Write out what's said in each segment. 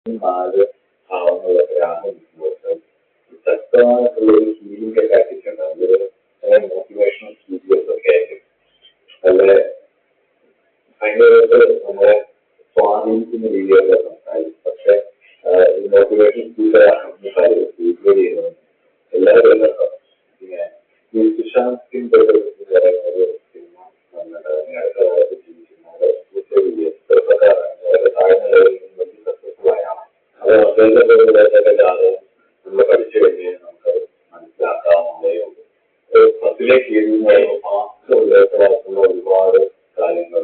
നാല് ഭാവങ്ങളൊക്കെ ആകുമ്പോൾ ശക്തമായിട്ടുള്ള ഒരു ഹീലിംഗ് കപ്പാസിറ്റി ഉണ്ട്. അതൊരു മോട്ടിവേഷണൽ സ്പീക്കേഴ്സ് ഒക്കെ ആയിരിക്കും. നല്ല ഭയങ്കരമായിട്ട് നമ്മളെ സ്വാധീനിക്കുന്ന രീതിയിലുള്ള സംസാരിക്കും. പക്ഷെ ഈ മോട്ടിവേഷൻ സ്പീക്കറാണ് കാര്യം സ്പീക്കർ ചെയ്യുന്നത് എല്ലാവരും പിന്നെ ഈ സുശാന്തിന്റെ പറയുന്ന ഒരു സിനിമ അടുത്ത കാലത്ത് ജീവിക്കുന്നത് ചെറുപ്പക്കാരാണ്. വളരെ താഴ്ന്ന ലെവലിൽ നിന്ന് വലിയ സക്സസ്ഫുൾ ആയാണ്. അത് അദ്ദേഹത്തിന്റെ ജാതകം നമ്മൾ പഠിച്ചു കഴിഞ്ഞാൽ നമുക്ക് മനസ്സിലാക്കാവുന്നതേ ഉള്ളൂ. ഫസ്റ്റിലേക്ക് ഉള്ളേക്കുള്ള ഒരുപാട് കാര്യങ്ങൾ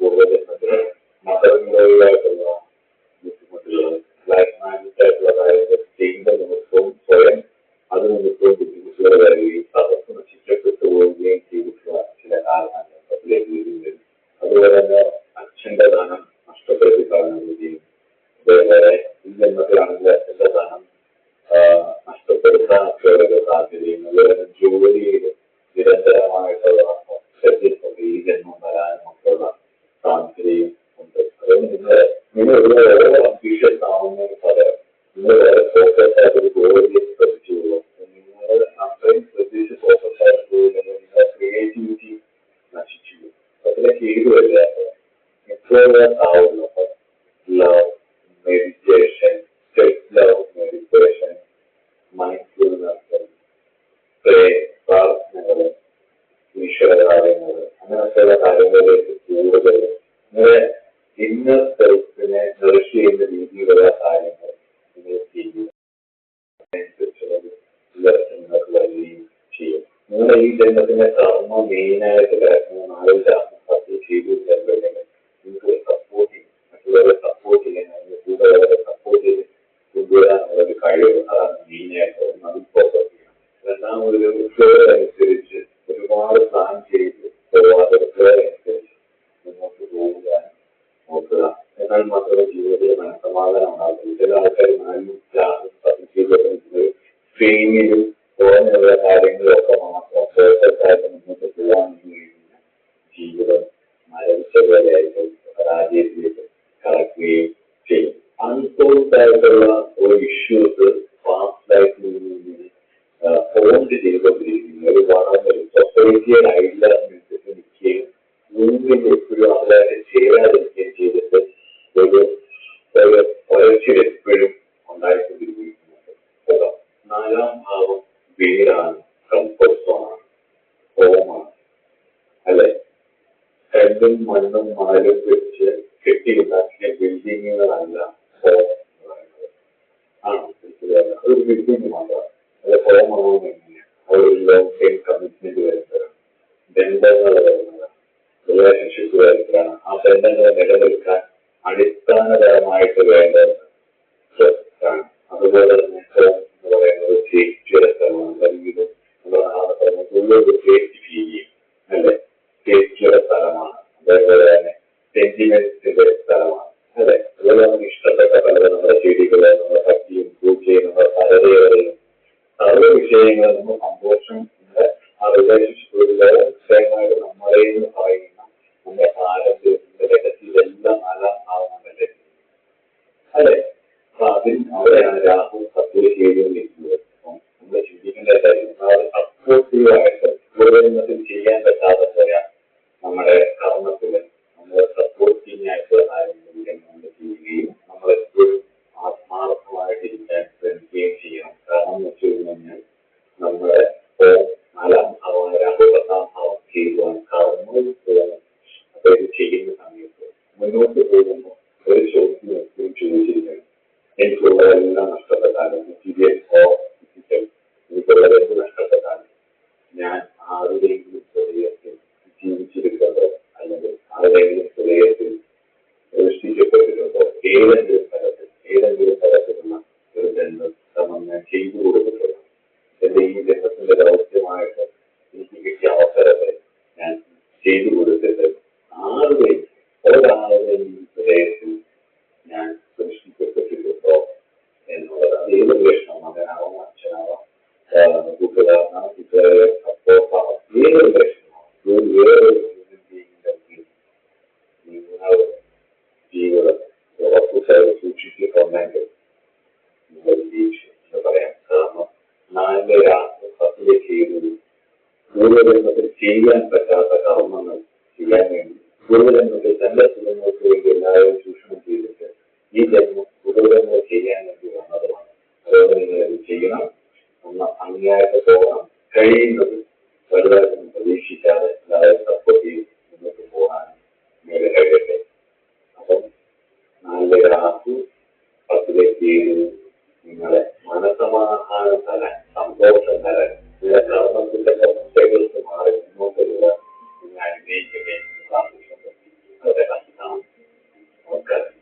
പൂർവ്വജന്മത്തിന് മതങ്ങളിലായിട്ടുള്ള ബുദ്ധിമുട്ടുകൾ, ബ്ലാക്ക് മാജിക് ആയിട്ടുള്ള കാര്യങ്ങൾ ചെയ്യുന്ന നിമിത്തവും സ്വയം അത് നിമിത്തവും ബുദ്ധിമുട്ടുകൾ വരികയും സദസ് നശിക്കപ്പെട്ടു പോവുകയും ചെയ്തിട്ടുള്ള ചില കാരണങ്ങൾ ഫസ്റ്റിലേക്ക് വീഴുന്നത്. അതുപോലെ തന്നെ അച്ഛന്റെ ധനം നഷ്ടപ്പെടുത്തി കളഞ്ഞുകയും അതേപോലെ ഈ ജന്മത്തിലാണെങ്കിൽ അച്ഛന്റെ ധനം നഷ്ടപ്പെടുത്താനൊക്കെ ഒരു സാധ്യതയും അതുപോലെ തന്നെ ജോലിയിൽ നിരന്തരമായിട്ടുള്ള ഈ ജന്മം വരാനും ഒക്കെയുള്ള സാധ്യതയും ഉണ്ട്. അതുകൊണ്ട് നിങ്ങൾ ഒരുപാട് അംബീഷ്യസ് ആവുന്നതിന് പകരം നിങ്ങൾ വളരെ ഫോക്കസ് ആയിട്ട് ഒരു ഗോളിലേക്ക് ശ്രദ്ധിച്ചുള്ളൂ. നിങ്ങൾ അത്രയും ശ്രദ്ധിച്ച് ഫോക്കസ് ആയിട്ട് പോകുന്നത് നിങ്ങളുടെ ക്രിയേറ്റിവിറ്റി നശിച്ചു. അതിലേക്ക് ഏതുവല്ല എക്സ്ട്രോവേർട്ട് ആവുന്നു. Love meditation, self love meditation, mindfulness, പ്രാർത്ഥനകൾ, ഈശ്വര കാര്യങ്ങൾ, അങ്ങനത്തെയുള്ള കാര്യങ്ങളിലേക്ക് കൂടുതൽ നിങ്ങളെ ഇന്നർ സെൽഫിനെ നറിഷ് ചെയ്യുന്ന രീതിയിലുള്ള കാര്യങ്ങൾ നിങ്ങൾ ചെയ്യും. നിങ്ങൾക്ക് വരികയും ചെയ്യും. നിങ്ങളുടെ ഈ ജന്മത്തിന്റെ കർമ്മ മെയിനായിട്ട് കിടക്കുന്ന 4 രാഷ്ട്രം ചെയ്തു തരുമ്പോഴേക്കും നിങ്ങൾക്ക് സപ്പോർട്ട് ചെയ്യും. മറ്റുള്ളവരെ സപ്പോർട്ട് ചെയ്യാൻ, അതിന് കൂടുതൽ സപ്പോർട്ട് ചെയ്ത് കൊണ്ടുവരാനുള്ള ഒരു കഴിവ്, അതാണ് മെയിനായിട്ട് അത് ഫോക്കസ് ചെയ്യണം. രണ്ടാമതൊരു ഫ്ലോ അനുസരിച്ച് ഒരുപാട് പ്ലാൻ ചെയ്ത് പോവാതെ ഫ്ലോ അനുസരിച്ച് മുന്നോട്ട് പോകാൻ നോക്കുക. എന്നാൽ മാത്രമേ ജീവിതത്തിൽ മനസ്സമാധാനം ഉണ്ടാകുള്ളൂ. ചില ആൾക്കാർ 4 ഫെയിമിലും തോന്നുന്ന കാര്യങ്ങളൊക്കെ മാത്രം ഫോക്കസ് ആയിട്ട് മുന്നോട്ട് പോകാമെന്ന് കഴിഞ്ഞാൽ ജീവിതം മരവിച്ച പോലെയായിട്ട് പരാജയത്തിലേക്ക് കടക്കുകയും ചെയ്യും. അൺസോൾവ്ഡ് ആയിട്ടുള്ള ഒരു ഇഷ്യൂസ് ഫാസ്റ്റ് ലൈഫിൽ നിന്ന് ഫോണ്ട് ചെയ്തുകൊണ്ടിരിക്കുന്നു. ഒരു വളരെ സൊസൈറ്റിയൽ ഐഡിയാസിനനുസരിച്ച് നിൽക്കുകയും മുന്നിൽ എപ്പോഴും അവരായിട്ട് ചേരാതിരിക്കുകയും ചെയ്തിട്ട് ഒരു വളർച്ചയിൽ എപ്പോഴും ഉണ്ടായിക്കൊണ്ടിരിക്കുന്നുണ്ട്. 4ാം ഭാവം വീടാണ്, കംഫർട്ട് സോണാണ്, ഹോമാണ്. അല്ലെ, കല്ലും മണ്ണും മണലും വെച്ച് കെട്ടിയുണ്ടാക്കിയ ബിൽഡിങ്ങുകളല്ല ഹോം എന്ന് പറയുന്നത്. ആണോ? അതൊരു ബിൽഡിങ് മാത്രമാണ്. അത് ഹോം ആവുമെങ്കിൽ ഒരു ലോങ് ടൈം കമ്മിറ്റ്മെന്റ് വരുന്നതാണ്, ബന്ധങ്ങൾ വരുന്നതാണ്, റിലേഷൻഷിപ്പ് വരുന്നതാണ്. ആ ബന്ധങ്ങളെ നിലനിൽക്കാൻ അടിസ്ഥാനപരമായിട്ട് വേണ്ടത് ട്രസ്റ്റാണ്. അതുപോലെ തന്നെ ഹോം എന്ന് പറയുന്നത് സേഫ്റ്റിയുടെ സ്ഥലമാണ്. അല്ലെങ്കിൽ ഉള്ളൊരു സേഫ്റ്റി ഫീൽ ചെയ്യും. അല്ലെ, സേഫ്റ്റിയുടെ സ്ഥലമാണ്. അതേപോലെ തന്നെ സെന്റിമെന്റ്സിന്റെ സ്ഥലമാണ്. അല്ലെ, അതുപോലെ നമുക്ക് ഇഷ്ടപ്പെട്ട പലതും നമ്മുടെ ചെടികള്, നമ്മുടെ പറ്റിയും പൂച്ചയും, നമ്മുടെ പരതയും സർവ്വ വിഷയങ്ങൾ നമ്മൾ സന്തോഷം ആ റിലേഷൻഷിപ്പ് ലോകമായിട്ട് നമ്മളെ എന്ന് പറയുന്ന നമ്മുടെ പാരമ്പര്യത്തിന്റെ ഇതെല്ലാം 4ാം ഭാവങ്ങളല്ലേ. അല്ലെ, അപ്പൊ അവിടെയാണ് രാഹു സപ്പോർട്ട് ചെയ്തുകൊണ്ടിരിക്കുന്നത്. നമ്മൾ ചിന്തിക്കേണ്ട കാര്യം സപ്പോർട്ടീവായിട്ട് പൂർവ്വജന്മത്തിൽ ചെയ്യാൻ പറ്റാതെ പോയാൽ നമ്മുടെ കർമ്മത്തില് നമ്മൾ സപ്പോർട്ടിങ് ആയിട്ടുള്ള കാര്യങ്ങളിലും നമ്മൾ ചെയ്യുകയും നമ്മളെപ്പോഴും ആത്മാർത്ഥമായിട്ടിരിക്കാൻ ശ്രമിക്കുകയും ചെയ്യണം. കാരണം എന്ന് വെച്ച് കഴിഞ്ഞാൽ നമ്മുടെ 4ാം ഭാവം രാഹു 10ാം ഭാവം ചെയ്യുവാൻ കർമ്മം പോകണം. അപ്പൊ ഇത് ചെയ്യുന്ന സമയത്ത് മുന്നോട്ട് പോകുമ്പോൾ ഒരു ചോദ്യം എപ്പോഴും ചോദിച്ചിരിക്കണം. എനിക്കുള്ളതെല്ലാം നഷ്ടപ്പെട്ടാലും, മെറ്റീരിയൽ ഫിസിക്കൽ എനിക്കുള്ളതെന്ത് നഷ്ടപ്പെട്ടാലും ഞാൻ ആരുടെയെങ്കിലും ഹൃദയത്തിൽ ജീവിച്ചിരിക്കുന്നുണ്ടോ, അല്ലെങ്കിൽ ആരുടെയെങ്കിലും ഹൃദയത്തിൽ സൃഷ്ടിക്കപ്പെട്ടിട്ടുണ്ടോ? ഏതെങ്കിലും തരത്തിലുള്ള ഒരു ബന്ധം ഞാൻ ചെയ്തു കൊടുത്തിട്ടുണ്ടോ? എന്റെ ഈ ജന്മത്തിന്റെ ദൗത്യമായിട്ട് എനിക്ക് കിട്ടിയ അവസരത്തെ ഞാൻ ചെയ്തു കൊടുത്തിട്ട് ഒരാളുടെയും ഹൃദയത്തിൽ ഞാൻ സൃഷ്ടിക്കപ്പെട്ടിട്ടുണ്ടോ എന്നുള്ളത്. ഏത് റിലേഷനോ, മകനാവാം, അച്ഛനാവാം, കൂട്ടുകാരനാവാം, കൂട്ടുകാരെ സപ്പോർട്ടാവാം, ഏത് റിലേഷനോ, വേറൊരു നിങ്ങൾ ജീവിതം ഉറപ്പു പൂർവ്വജന്മത്തിൽ ചെയ്യാൻ പറ്റാത്ത കർമ്മങ്ങൾ ചെയ്യാൻ വേണ്ടി പൂർവ്വജന്മത്തിൽ തന്റെ സുഖങ്ങൾക്ക് വേണ്ടി എല്ലാവരും ചൂഷണം ചെയ്തിട്ട് ഈ ജന്മം പൂർവ്വജന്മം ചെയ്യാൻ വേണ്ടി വന്നതുമാണ്. അതുകൊണ്ട് നിങ്ങൾ അത് ചെയ്യണം, ഒന്ന് അങ്ങേയറ്റം പോകണം, കഴിയുന്നത് വലുതായിട്ടൊന്നും പ്രതീക്ഷിക്കാതെ എല്ലാവരും സപ്പോർട്ട് ചെയ്ത് മുന്നോട്ട് പോകാൻ മേലെ കഴിയട്ടെ. അപ്പം നല്ലൊരാൾക്ക് 10 നിങ്ങളെ മനസമാധാനം തരാൻ, സന്തോഷം തരാൻ, നിങ്ങളുടെ കർമ്മത്തിന്റെ അവസ്ഥകൾക്ക് മാറി മുന്നോട്ട് വരാൻ നിങ്ങൾ അനുഗ്രഹിക്കട്ടെ എന്ന് പ്രാർത്ഥിച്ചുകൊണ്ട് വളരെ നന്ദി. നമസ്കാരം.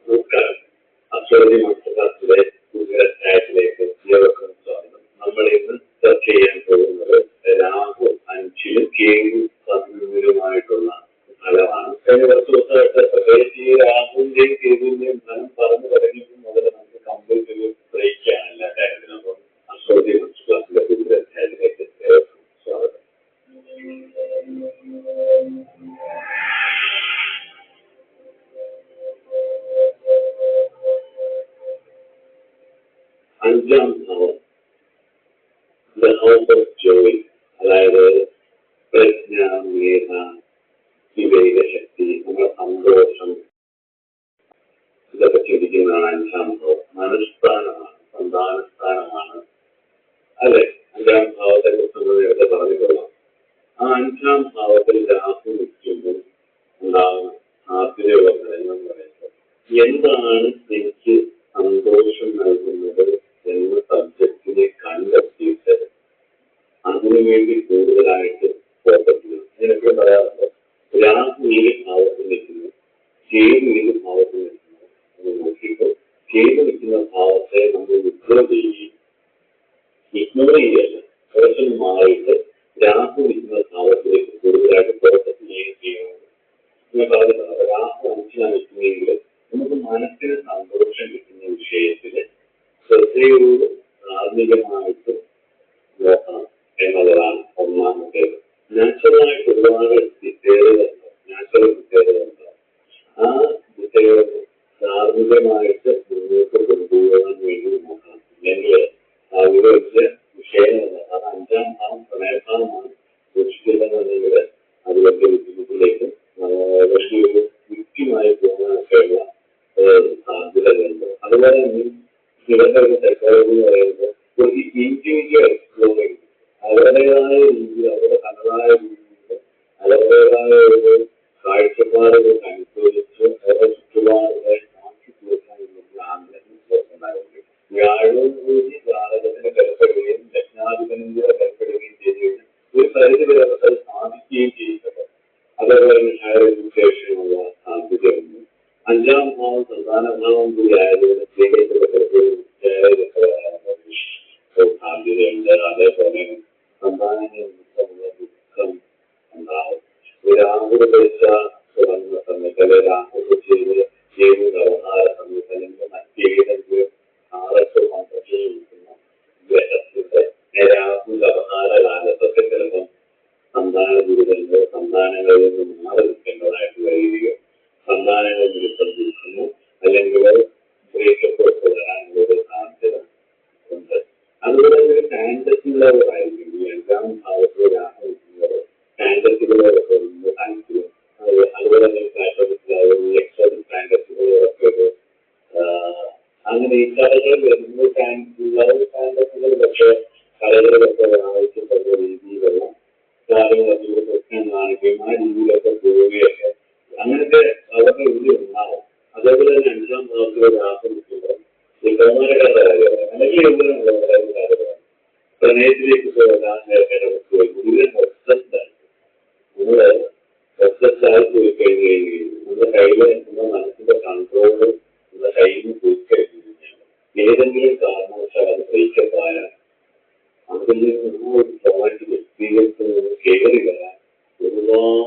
നമസ്കാരം. അസ്ട്രോളജി മാസ്റ്റർ ക്ലാസ്സിലെ അധ്യായത്തിലേക്ക് ഏവർക്കും സ്വാഗതം. നമ്മൾ ഇന്ന് ചർച്ച ചെയ്യാൻ പോകുന്നത് രാഹു 5-ലും കേതു 11-ലുമായിട്ടുള്ള ഫലമാണ്. കഴിഞ്ഞ കുറച്ച് ദിവസമായിട്ട് പ്രത്യേകിച്ച് ഈ രാഹുവിന്റെയും കേതുവിന്റെയും ഫലം പറഞ്ഞു തുടങ്ങിയപ്പോൾ മുതൽ നമുക്ക് കംപ്ലീറ്റ് ഒരു ബ്രേക്കാണ് എല്ലാ കാര്യത്തിലും. അപ്പം അസ്ട്രോളജി മാസ്റ്റർ ക്ലാസ്സിലെ അധ്യായത്തിലേക്ക് ഏവർക്കും സ്വാഗതം. 5-ാം ഭാവം ദ ഹൗസ് ഓഫ് ജോയ്, അതായത് പ്രജ്ഞ, മേധ, വിവേക ശക്തി, നമ്മുടെ സന്തോഷം, ഇതൊക്കെ ചിന്തിക്കുന്നതാണ് 5-ാം ഭാവം. മനഃസ്ഥാനമാണ്, സന്താനസ്ഥാനമാണ്. അല്ലെ, 5-ാം ഭാവത്തെ കുറിച്ച് നേരത്തെ പറഞ്ഞിട്ടുള്ളതാണ്. ആ 5-ാം ഭാവത്തിൽ രാഹു നിൽക്കുമ്പോൾ ഉണ്ടാകുന്ന സാധ്യതയുള്ള ഫലങ്ങൾ എന്ന് പറയുമ്പോൾ എന്താണ് എനിക്ക് സന്തോഷം നൽകുന്നത് എന്ന സബ്ജക്റ്റിനെ കണ്ടെത്തിയിട്ട് അതിനുവേണ്ടി കൂടുതലായിട്ട് ഫോക്കസ് ചെയ്യും. ഞാനെപ്പോഴും പറയാറുണ്ട്, രാഹു ഏത് ഭാവത്തിൽ നിൽക്കുന്നു, കേതു ഏത് ഭാവത്തിൽ നിൽക്കുന്നു എന്ന് നോക്കിയിട്ട് കേതു നിൽക്കുന്ന ഭാവത്തെ നമ്മൾ ഇഗ്നോർ ചെയ്യുകയും, ഇഗ്നോർ ചെയ്യല്ല കുറച്ച് മാറിയിട്ട് രാഹു നിൽക്കുന്ന ഭാവത്തിലേക്ക് കൂടുതലായിട്ട് ഫോക്കസ് ചെയ്യുകയും ചെയ്യുന്നത് ഞാൻ പറഞ്ഞിട്ടുണ്ട്. രാഹു 5-ലാണ് നിൽക്കുന്നെങ്കിൽ നമുക്ക് മനസ്സിന് സന്തോഷം കിട്ടുന്ന വിഷയത്തിൽ ശ്രദ്ധയോട് ധാർമ്മികമായിട്ട് നോക്കണം എന്നുള്ളതാണ് ഒന്നാമത്തേത്. നാച്ചുറലായിട്ട് ഒരുപാട് നാച്ചുറൽ ദിശകളുണ്ട്. ആ ദിശകൾ ധാർമ്മികമായിട്ട് മുന്നോട്ട് കൊണ്ടുപോകാൻ വേണ്ടി നോക്കണം. ഇല്ലെങ്കിൽ അവിടെ വെച്ച് വിഷയങ്ങളുണ്ട്. അത് 5-ാം ഭാവം പ്രണയഭാവമാണ്. സൂക്ഷിച്ചില്ലെന്നുണ്ടെങ്കിൽ അതിലൊക്കെ ബുദ്ധിമുട്ടിലേക്ക് വലിയൊരു യുക്തിമായി പോകാനൊക്കെയുള്ള സാധ്യതകളുണ്ട്. അതുപോലെ തന്നെ ഇവരുടെ ഒരു സൈക്കോളജി എന്ന് പറയുന്നത് ഒരു ഇൻഡിവിജ്വൽ എക്സ്പ്ലോറിംഗ്, അവരുടേതായ രീതിയിൽ, അവരുടെ തനതായ രീതിയിൽ, അവരുടേതായ ഒരു കാഴ്ചപ്പാടുകൾക്ക് അനുസരിച്ച് അവരുടെ ചുറ്റുപാടുകളെ മാറ്റി തീർക്കാനുള്ള ആഗ്രഹം ഉണ്ടാകും. വ്യാഴവും കൂടി ജാതകത്തിന് ബലപ്പെടുകയും ലഗ്നാധിപനും കൂടെ ബലപ്പെടുകയും ചെയ്തുകഴിഞ്ഞാൽ ഒരു പരിധി വരെ അത് സാധിക്കുകയും ചെയ്യുന്നത്. അതേപോലെ ഹയർ എഡ്യൂക്കേഷനുള്ള സാധ്യതയുണ്ട്. 5-ാം ഭാവം സന്താനഭാവം കൂടി ആയതുകൊണ്ട് സ്ത്രീകൾക്കുള്ള സാധ്യതയുണ്ട്. അതേപോലെ സന്താനങ്ങളിൽ ദുഃഖം ഉണ്ടാവും. രാഹു ദശ തുടങ്ങുന്ന സമയത്ത്, രാഹു ചെയ്ത് വ്യവഹാര സമയത്ത്, അല്ലെങ്കിൽ മറ്റേതെങ്കിലും 6-12 നിൽക്കുന്ന ഗ്രഹത്തിന്റെ രാഹു വ്യവഹാര കാലത്തൊക്കെ ചിലപ്പം സന്താന ദുരിതങ്ങൾ, സന്താനങ്ങളിൽ നിന്ന് മാറി നിൽക്കേണ്ടതായിട്ട് വരികയോ സന്താനങ്ങൾ നിരുത്സംഭിക്കുന്നു, അല്ലെങ്കിൽ ബ്രേക്കപ്പ് വരാനുള്ള സാധ്യത ഉണ്ട്. അതുപോലെ തന്നെ ഫാന്റസി ലവർ ആയിരിക്കും ഈ 5-ാം ഭാവത്തിൽ രാഹു നിൽക്കുന്നത്. ഫാന്റസികളോടൊക്കെ ഒന്ന് താല്പര്യം, അതുപോലെ തന്നെ എക്സോട്ടിക് ഫാന്റസികളോടൊക്കെ ഒരു അങ്ങനെ ഈ കഥകൾ വരുന്നത് ലവ് ഫാന്റസികളിലൊക്കെ കഥകളിലൊക്കെ ആവശ്യപ്പെടുന്ന രീതിയിലുള്ള കാര്യങ്ങളൊക്കെ പ്രശ്നം കാണിക്കുകയും ആ രീതിയിലൊക്കെ പോവുകയൊക്കെ അങ്ങനത്തെ അവരുടെ ഉള്ളിൽ ഉണ്ടാവും. അതേപോലെ തന്നെ 5-ാം ഭാവത്തിലെ രാഹു നിൽക്കുമ്പോൾ ഈ കൗമാരക്കാരുടെ കാര്യമാണ്, അല്ലെങ്കിൽ എവിടെയുള്ള കാര്യമാണ്. പ്രണയത്തിലേക്ക് പോകാൻ മുഴുവൻ ഒബ്സസ്ഡായി, നമ്മൾ ഒബ്സസ്ഡായി പോയി കഴിഞ്ഞ് നമ്മുടെ കയ്യിൽ നമ്മുടെ മനസ്സിന്റെ കൺട്രോള് നമ്മുടെ കയ്യിൽ നിന്ന് പോയി കഴിഞ്ഞു കഴിഞ്ഞാൽ ഏതെങ്കിലും കാരണവശാൽ അത് ബ്രേക്കപ്പ് ആയാൽ അതിൽ നിന്ന് ഒരു ട്രോമാറ്റിക് എക്സ്പീരിയൻസ് കയറി വരാൻ ഒരുപാട്